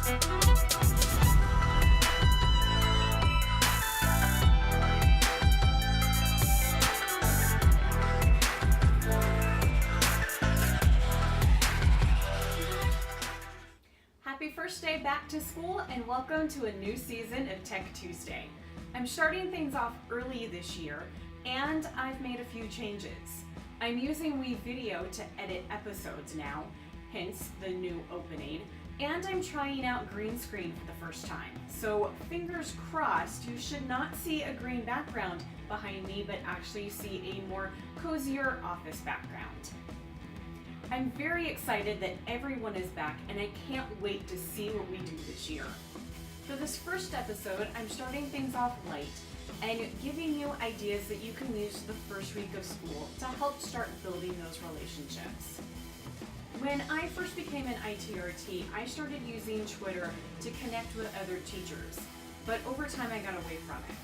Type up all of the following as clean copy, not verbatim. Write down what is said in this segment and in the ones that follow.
Happy first day back to school and welcome to a new season of Tech Tuesday. I'm starting things off early this year and I've made a few changes. I'm using WeVideo to edit episodes now, hence the new opening, and I'm trying out green screen for the first time. So fingers crossed, you should not see a green background behind me, but actually see a more cozier office background. I'm very excited that everyone is back and I can't wait to see what we do this year. For this first episode, I'm starting things off light and giving you ideas that you can use the first week of school to help start building those relationships. When I first became an ITRT, I started using Twitter to connect with other teachers, but over time I got away from it.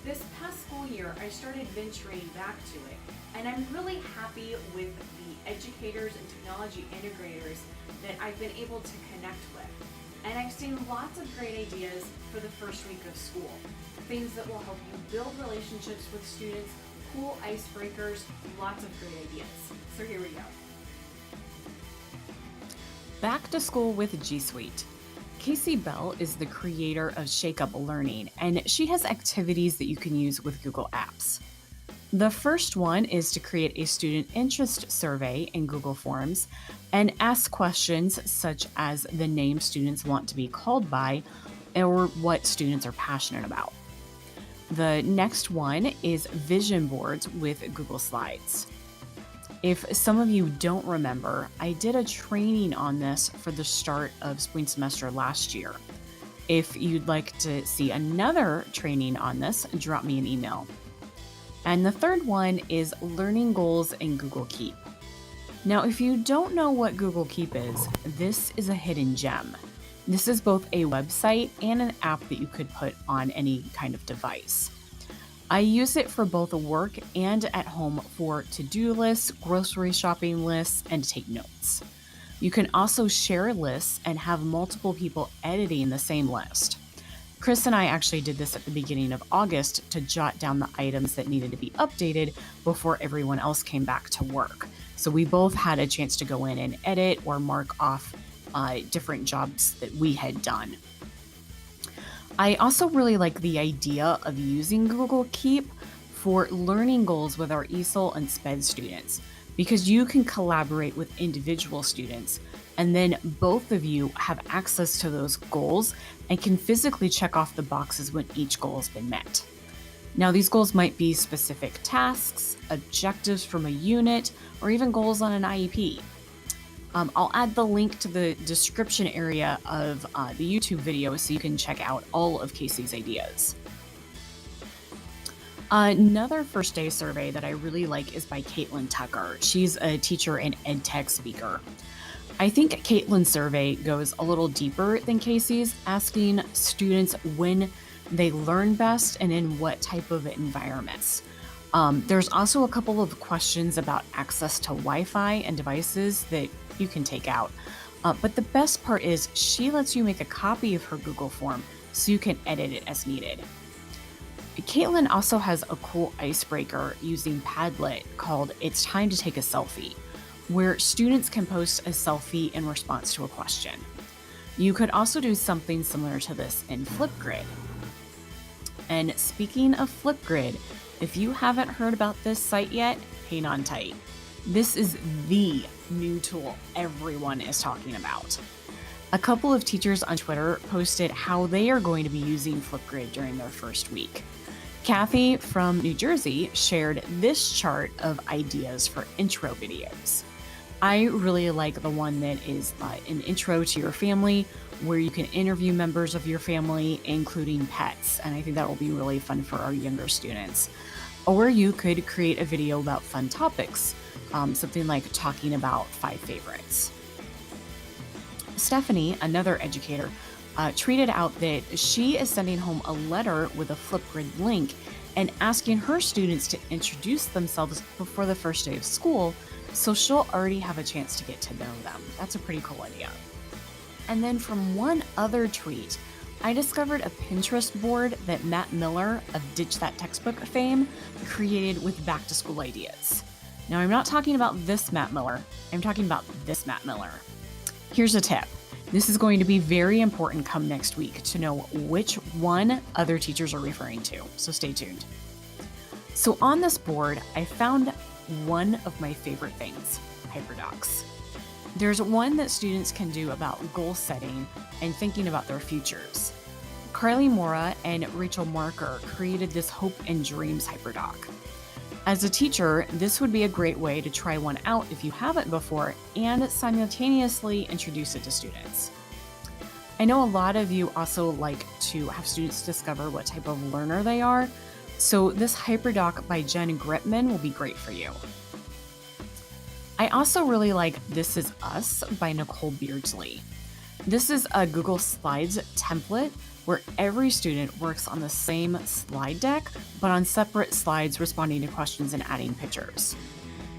This past school year, I started venturing back to it, and I'm really happy with the educators and technology integrators that I've been able to connect with. And I've seen lots of great ideas for the first week of school. Things that will help you build relationships with students, cool icebreakers, lots of great ideas. So here we go. Back to school with G Suite. Casey Bell is the creator of Shake Up Learning, and she has activities that you can use with Google Apps. The first one is to create a student interest survey in Google Forms and ask questions such as the name students want to be called by or what students are passionate about. The next one is vision boards with Google Slides. If some of you don't remember, I did a training on this for the start of spring semester last year. If you'd like to see another training on this, drop me an email. And the third one is learning goals in Google Keep. Now, if you don't know what Google Keep is, this is a hidden gem. This is both a website and an app that you could put on any kind of device. I use it for both work and at home for to-do lists, grocery shopping lists, and to take notes. You can also share lists and have multiple people editing the same list. Chris and I actually did this at the beginning of August to jot down the items that needed to be updated before everyone else came back to work. So we both had a chance to go in and edit or mark off different jobs that we had done. I also really like the idea of using Google Keep for learning goals with our ESOL and SPED students, because you can collaborate with individual students and then both of you have access to those goals and can physically check off the boxes when each goal has been met. Now, these goals might be specific tasks, objectives from a unit, or even goals on an IEP. I'll add the link to the description area of the YouTube video so you can check out all of Casey's ideas. Another first day survey that I really like is by Catlin Tucker. She's a teacher and ed tech speaker. I think Catlin's survey goes a little deeper than Casey's, asking students when they learn best and in what type of environments. There's also a couple of questions about access to Wi-Fi and devices that you can take out. But the best part is she lets you make a copy of her Google form so you can edit it as needed. Catlin also has a cool icebreaker using Padlet called It's Time to Take a Selfie, where students can post a selfie in response to a question. You could also do something similar to this in Flipgrid. And speaking of Flipgrid, if you haven't heard about this site yet, hang on tight. This is the new tool everyone is talking about. A couple of teachers on Twitter posted how they are going to be using Flipgrid during their first week. Kathi from New Jersey shared this chart of ideas for intro videos. I really like the one that is an intro to your family, where you can interview members of your family, including pets. And I think that will be really fun for our younger students. Or you could create a video about fun topics, something like talking about 5 favorites. Stephanie, another educator, tweeted out that she is sending home a letter with a Flipgrid link and asking her students to introduce themselves before the first day of school, so she'll already have a chance to get to know them. That's a pretty cool idea. And then from one other tweet, I discovered a Pinterest board that Matt Miller of Ditch That Textbook fame created with back to school ideas. Now, I'm not talking about this Matt Miller, I'm talking about this Matt Miller. Here's a tip. This is going to be very important come next week to know which one other teachers are referring to, so stay tuned. So on this board, I found one of my favorite things, Hyperdocs. There's one that students can do about goal setting and thinking about their futures. Carly Mora and Rachel Marker created this Hope and Dreams Hyperdoc. As a teacher, this would be a great way to try one out if you haven't before and simultaneously introduce it to students. I know a lot of you also like to have students discover what type of learner they are, so this Hyperdoc by Jen Gripman will be great for you. I also really like This Is Us by Nicole Beardsley. This is a Google Slides template where every student works on the same slide deck, but on separate slides responding to questions and adding pictures.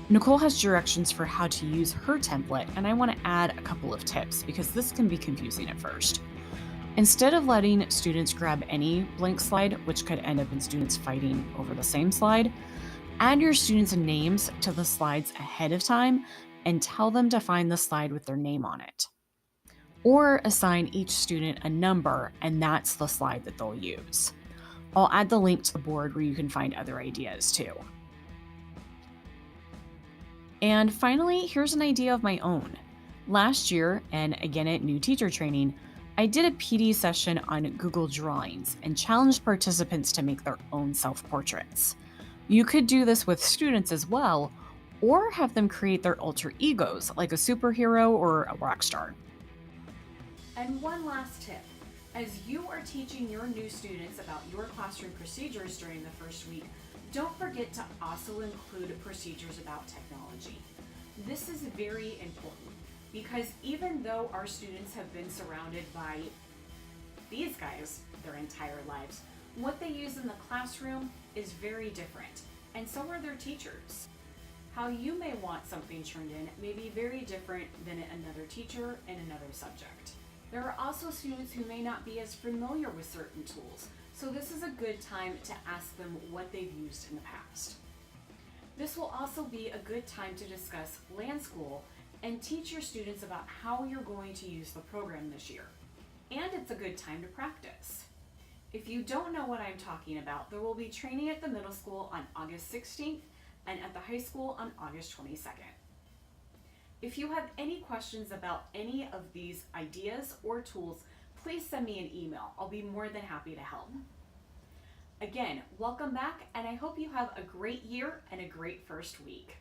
Nicole has directions for how to use her template, and I want to add a couple of tips because this can be confusing at first. Instead of letting students grab any blank slide, which could end up in students fighting over the same slide, add your students' names to the slides ahead of time and tell them to find the slide with their name on it. Or assign each student a number, and that's the slide that they'll use. I'll add the link to the board where you can find other ideas too. And finally, here's an idea of my own. Last year, and again at New Teacher Training, I did a PD session on Google Drawings and challenged participants to make their own self-portraits. You could do this with students as well, or have them create their alter egos, like a superhero or a rock star. And one last tip. As you are teaching your new students about your classroom procedures during the first week, don't forget to also include procedures about technology. This is very important because even though our students have been surrounded by these guys their entire lives, what they use in the classroom is very different, and so are their teachers. How you may want something turned in may be very different than another teacher in another subject. There are also students who may not be as familiar with certain tools, so this is a good time to ask them what they've used in the past. This will also be a good time to discuss Land School and teach your students about how you're going to use the program this year. And it's a good time to practice. If you don't know what I'm talking about, there will be training at the middle school on August 16th and at the high school on August 22nd. If you have any questions about any of these ideas or tools, please send me an email. I'll be more than happy to help. Again, welcome back, and I hope you have a great year and a great first week.